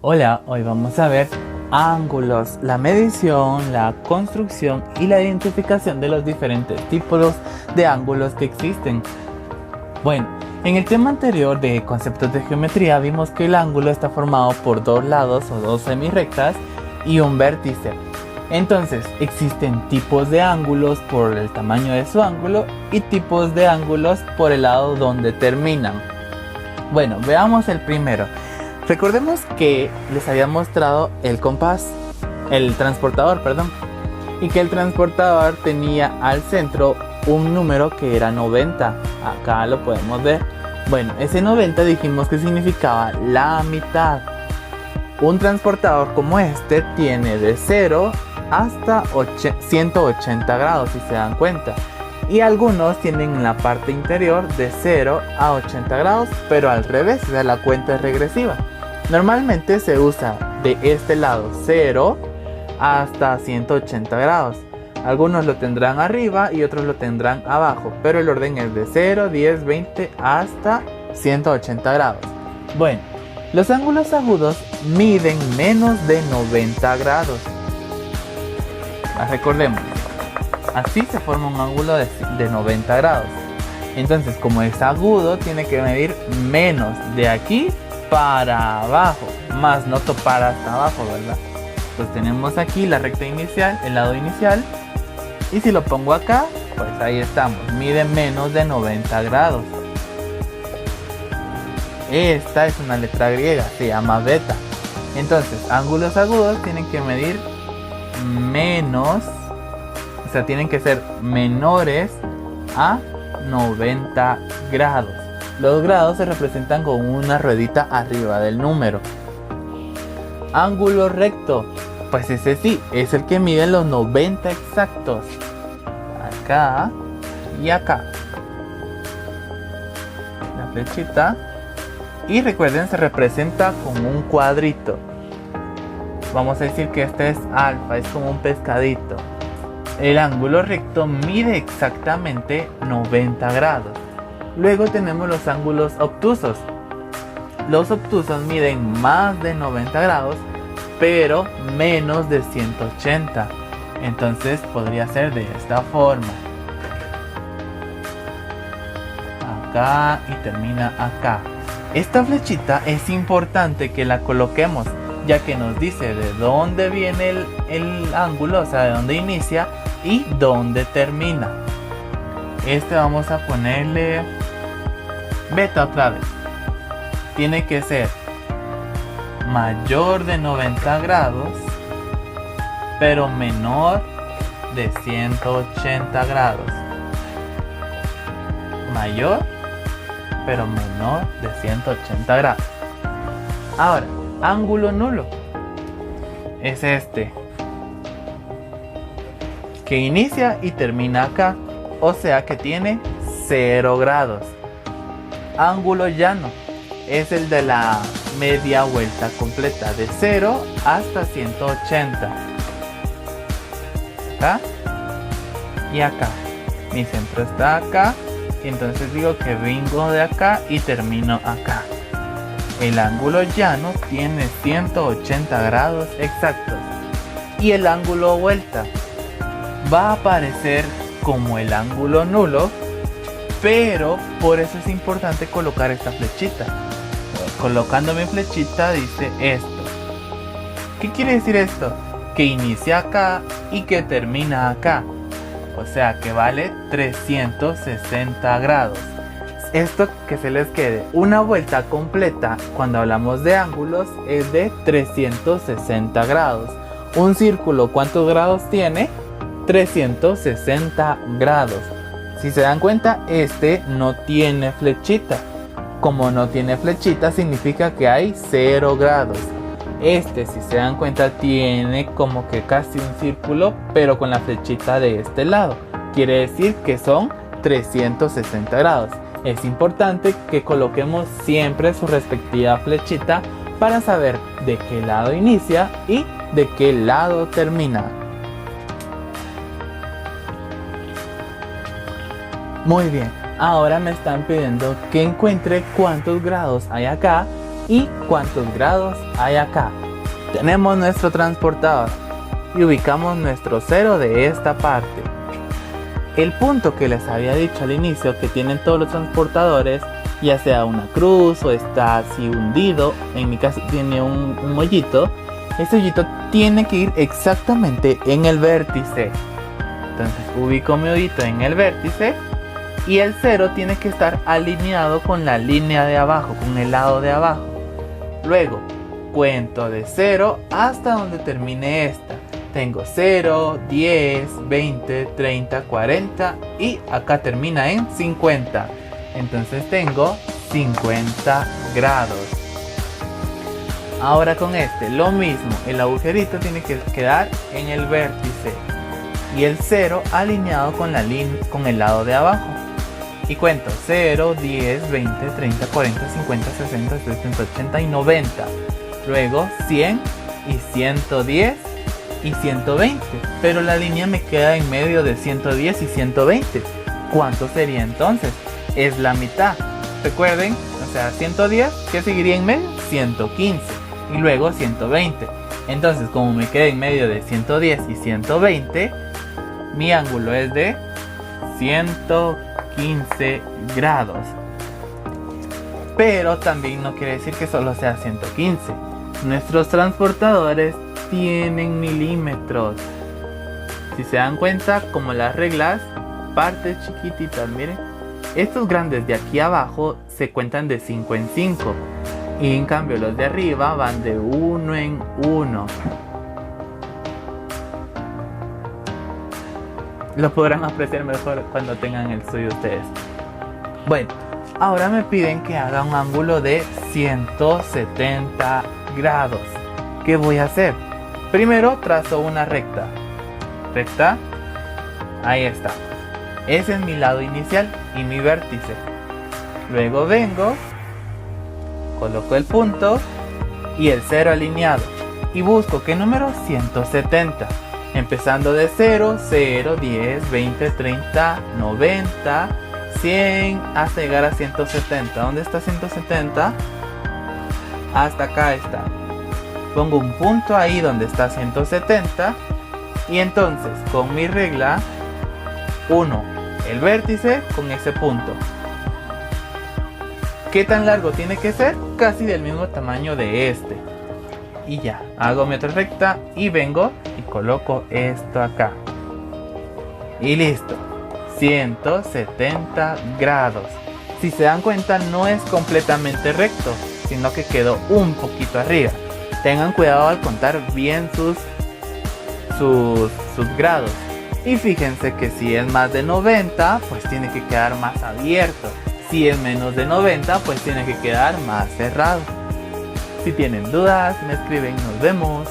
Hola, hoy vamos a ver ángulos, la medición, la construcción y la identificación de los diferentes tipos de ángulos que existen. Bueno, en el tema anterior de conceptos de geometría vimos que el ángulo está formado por dos lados o dos semirrectas y un vértice. Entonces, existen tipos de ángulos por el tamaño de su ángulo y tipos de ángulos por el lado donde terminan. Bueno, veamos el primero. Recordemos que les había mostrado el compás, el transportador, perdón, y que el transportador tenía al centro un número que era 90. Acá lo podemos ver. Bueno, ese 90 dijimos que significaba la mitad. Un transportador como este tiene de 0 hasta 180 grados, si se dan cuenta. Y algunos tienen en la parte interior de 0 a 80 grados, pero al revés, o sea, la cuenta es regresiva. Normalmente se usa de este lado 0 hasta 180 grados. Algunos lo tendrán arriba y otros lo tendrán abajo, pero el orden es de 0, 10, 20 hasta 180 grados. Bueno, los ángulos agudos miden menos de 90 grados. Recordemos, así se forma un ángulo de 90 grados. Entonces, como es agudo, tiene que medir menos de aquí para abajo, más no topar hasta abajo, ¿verdad? Pues tenemos aquí la recta inicial, el lado inicial, y si lo pongo acá, pues ahí estamos, mide menos de 90 grados. Esta es una letra griega, se llama beta. Entonces, ángulos agudos tienen que medir menos, o sea, tienen que ser menores a 90 grados. Los grados se representan con una ruedita arriba del número. Ángulo recto, pues ese sí, es el que mide los 90 exactos. Acá y acá. La flechita. Y recuerden, se representa con un cuadrito. Vamos a decir que este es alfa, es como un pescadito. El ángulo recto mide exactamente 90 grados. Luego tenemos los ángulos obtusos. Los obtusos miden más de 90 grados, pero menos de 180. Entonces podría ser de esta forma. Acá y termina acá. Esta flechita es importante que la coloquemos, ya que nos dice de dónde viene el ángulo, o sea, de dónde inicia y dónde termina. Este vamos a ponerle beta otra vez. Tiene que ser mayor de 90 grados, pero menor de 180 grados. Mayor, pero menor de 180 grados. Ahora, ángulo nulo es este, que inicia y termina acá, o sea que tiene 0 grados. Ángulo llano es el de la media vuelta completa, de 0 hasta 180. Acá y acá. Mi centro está acá, entonces digo que vengo de acá y termino acá. El ángulo llano tiene 180 grados exactos. Y el ángulo vuelta va a aparecer como el ángulo nulo, pero por eso es importante colocar esta flechita. Colocando mi flechita dice esto. ¿Qué quiere decir esto? Que inicia acá y que termina acá. O sea que vale 360 grados. Esto que se les quede. Una vuelta completa cuando hablamos de ángulos es de 360 grados. Un círculo, ¿cuántos grados tiene? 360 grados. Si se dan cuenta, este no tiene flechita. Como no tiene flechita, significa que hay 0 grados. Este, si se dan cuenta, tiene como que casi un círculo, pero con la flechita de este lado. Quiere decir que son 360 grados. Es importante que coloquemos siempre su respectiva flechita para saber de qué lado inicia y de qué lado termina. Muy bien, ahora me están pidiendo que encuentre cuántos grados hay acá ¿Y cuántos grados hay acá? Tenemos nuestro transportador y ubicamos nuestro 0 de esta parte. El punto que les había dicho al inicio que tienen todos los transportadores, ya sea una cruz o está así hundido, en mi caso tiene un hoyito, ese hoyito tiene que ir exactamente en el vértice. Entonces ubico mi hoyito en el vértice y el 0 tiene que estar alineado con la línea de abajo, con el lado de abajo. Luego cuento de 0 hasta donde termine esta. Tengo 0, 10, 20, 30, 40 y acá termina en 50. Entonces tengo 50 grados. Ahora con este, lo mismo, el agujerito tiene que quedar en el vértice y el 0 alineado con con el lado de abajo. Y cuento 0, 10, 20, 30, 40, 50, 60, 70, 80 y 90. Luego 100 y 110 y 120. Pero la línea me queda en medio de 110 y 120. ¿Cuánto sería entonces? Es la mitad. Recuerden, o sea, 110, ¿qué seguiría en medio? 115 y luego 120. Entonces, como me quedé en medio de 110 y 120, mi ángulo es de 115 grados. Pero también no quiere decir que solo sea 115. Nuestros transportadores tienen milímetros. Si se dan cuenta, como las reglas, partes chiquititas, miren. Estos grandes de aquí abajo se cuentan de 5 en 5. Y en cambio los de arriba van de 1 en 1. Lo podrán apreciar mejor cuando tengan el suyo ustedes. Bueno, ahora me piden que haga un ángulo de 170 grados. ¿Qué voy a hacer? Primero trazo una recta. Recta. Ahí está. Ese es mi lado inicial y mi vértice. Luego vengo, coloco el punto y el 0 alineado. Y busco, ¿qué número? 170. Empezando de 0, 0, 10, 20, 30, 90, 100, hasta llegar a 170. ¿Dónde está 170? Hasta acá está. Pongo un punto ahí donde está 170. Y entonces, con mi regla, uno el vértice con ese punto. ¿Qué tan largo tiene que ser? Casi del mismo tamaño de este. Y ya, hago mi otra recta y vengo y coloco esto acá. Y listo. 170 grados. Si se dan cuenta, no es completamente recto, sino que quedó un poquito arriba. Tengan cuidado al contar bien sus grados. Y fíjense que si es más de 90, pues tiene que quedar más abierto. Si es menos de 90, pues tiene que quedar más cerrado. Si tienen dudas, me escriben. Nos vemos.